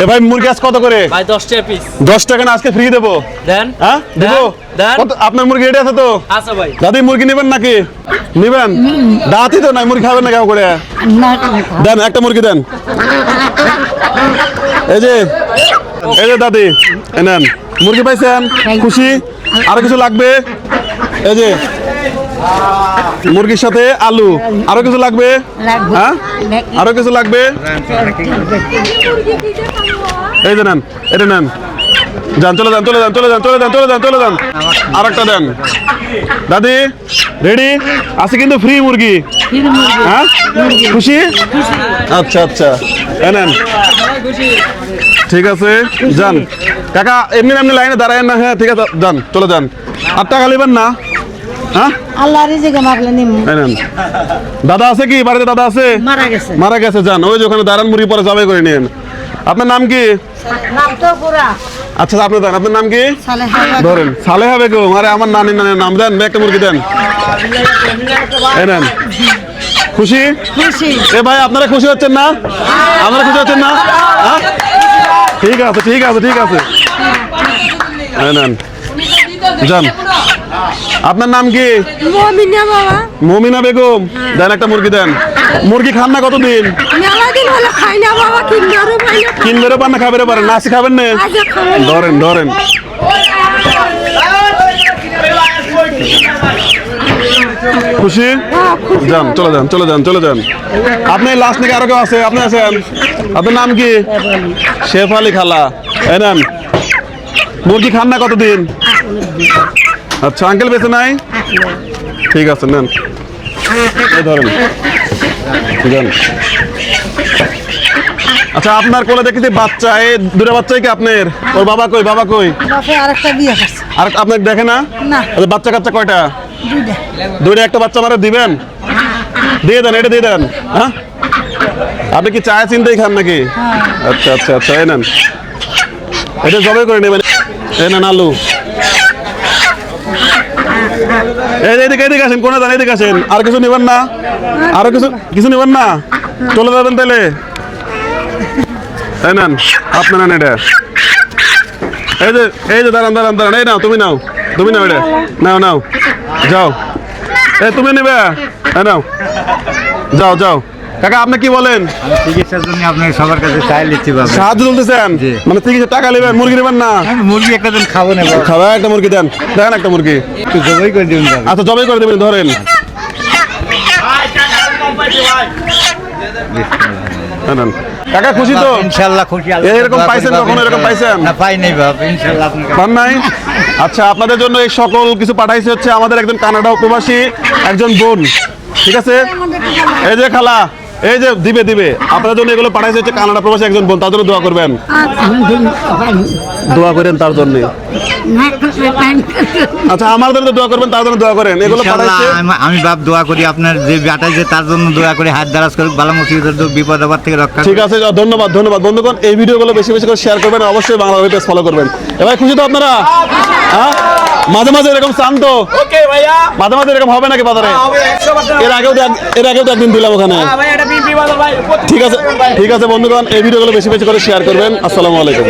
এ ভাই মুরগি আজ কত করে? ভাই 10 টাকা পিস। 10 টাকা না আজকে ফ্রি দেবো। দেন। হ্যাঁ দেবো। কত আপনার মুরগি রেডি আছে তো? আচ্ছা ভাই। দাদি মুরগি নেবেন নাকি? নেবেন? দাঁতই তো নাই, মুরগি খাবেন না কেমন করে? দেন একটা মুরগি দেন। এই যে দাদি নেন মুরগি পাইছেন, খুশি? আরো কিছু লাগবে? এই যে মুরগির সাথে আলু, আরো কিছু লাগবে? হ্যাঁ আরো কিছু লাগবে? এই যে নেন, এটা নেন, যান চলে যান চলে যান চলে যান চলে যান চলে যান চলে যান। আর একটা দেন দাদি। রেডি আছে কিন্তু ফ্রি মুরগি। হ্যাঁ খুশি? আচ্ছা আচ্ছা নেন, ঠিক আছে যান কাকা। এমনি এমনি লাইনে দাঁড়ায় না। হ্যাঁ ঠিক আছে যান চলে যান। আর টাকা নেবেন না? হ্যাঁ আল্লাহ রিজিকে মাগলে নিমু। দাদা আছে কি বাড়িতে? দাদা আছে? মারা গেছে। যান ওই যে ওখানে দাঁড়ান, মুরগি পরে জবাই করে নিন। আপনার নাম কি? নাম তো পুরা আচ্ছা আপনি দেন, আপনার নাম কি? সালেহা। ধরেন সালেহা বেগম। আরে আমার নানির নাম দেন, একটা মুরগি দেন। এই নেন। খুশি? খুশি। এ ভাই আপনারা খুশি হচ্ছেন না? আপনারা খুশি হচ্ছেন না? হ্যাঁ ঠিক আছে ঠিক আছে ঠিক আছে। এই নেন যান। আপনার নাম কি? মমিনা বাবা। মমিনা বেগম। দেন একটা মুরগি দেন। মুরগি খান না কতদিন? মেলা দিন হলো খাই না বাবা, কিনবারও পাই না। কিনবেরও পান না, খাবেরও পারেন না? আসি খাবেন না? ধরেন ধরেন। খুশি? যান চলে যান চলে যান চলে যান। আপনি লাস্ট নাকি আরো কেউ আছে? আপনি আছেন? আপনার নাম কি? শেফ আলী খালা। এই নেন মুরগি খান না কতদিন? আচ্ছা আঙ্কেল বেঁচে নাই? ঠিক আছে নেন, এই ধরেন যান। আচ্ছা আপনার কোলে দেখি বাচ্চা, এই দুটো বাচ্চাই কি আপনার? ওর বাবা কই? বাবা কই? বাপে আরেকটা বিয়ে করছে। আর আপনার দেখে না? না। আচ্ছা বাচ্চা কাচ্চা কয়টা? দুইটা। দুইটা। একটা বাচ্চা আমারে দিবেন? দিয়ে দেন, এটা দিয়ে দেন। হ্যাঁ আপনি কি চায় চিন্তাই খান নাকি? আচ্ছা আচ্ছা আচ্ছা এই নেন, এটা জবাই করে নেবেন। এই নেন আলু। এদিকে এদিকে আসেন, কোনে যান? এদিকে আসেন। আর কিছু নেবেন না? আরো কিছু নেবেন না? চলে যাবেন তাহলে? এই নেন আপনি নেন এটা। এই যে দাঁড়ান দাঁড়ান দাঁড়ান। এই নাও, তুমি নাও, তুমি নাও এটা। নাও নাও যাও। এই তুমি নেবে? হ্যাঁ নাও যাও যাও। কাকা আপনি কি বলেন? চিকিৎসার জন্য আপনার সবার কাছে চাই লিখছি বাবা। সাহায্য তুলতেছেন? মানে চিকিৎসা টাকা নেবেন, মুরগি নেবেন না? মুরগি একটা দিন খাবো না। খাওয়া একটা মুরগি দেন, দেখেন একটা মুরগি। একটু জবাই করে দিন। আচ্ছা জবাই করে দেবেন, ধরেন। কাকা খুশি তো? ইনশাআল্লাহ খুশি। এরকম পাইছেন কখনো? এরকম পাইছেন? না পাই নাই বাবা, ইনশাআল্লাহ আপনার পান নাই? আচ্ছা আপনাদের জন্য এই সকল কিছু পাঠাইছে হচ্ছে আমাদের একজন কানাডা প্রবাসী একজন বোন, ঠিক আছে? এই যে খালা, এই যে দিবে দিবে আপনার জন্য এগুলো পাঠাইছে হচ্ছে কানাডা প্রবাসী একজন বোন, তার জন্য দোয়া করবেন। দোয়া করেন তার জন্য। আচ্ছা আমার জন্য দোয়া করবেন, তার জন্য দোয়া করেন। এগুলো পাঠাইছে। আমি বাপ দোয়া করি আপনার যে পাঠাইছে তার জন্য দোয়া করি, হাত দারাজ করুক, বালা মুসিবতের বিপদ আপদ থেকে রক্ষা। ঠিক আছে ধন্যবাদ ধন্যবাদ বন্ধুগণ। এই ভিডিওগুলো বেশি বেশি করে শেয়ার করবেন, অবশ্যই বাংলা পেজ ফলো করবেন। এবার খুশি তো আপনারা? হ্যাঁ মাঝে মাঝে এরকম চান তো? ওকে ভাইয়া, মাঝে মাঝে এরকম হবে নাকি বাজারে? এর আগেও তো একদিন দিলাম ওখানে। ঠিক আছে ঠিক আছে বন্ধুগণ, এই ভিডিওগুলো বেশি বেশি করে শেয়ার করবেন। আসসালামু আলাইকুম।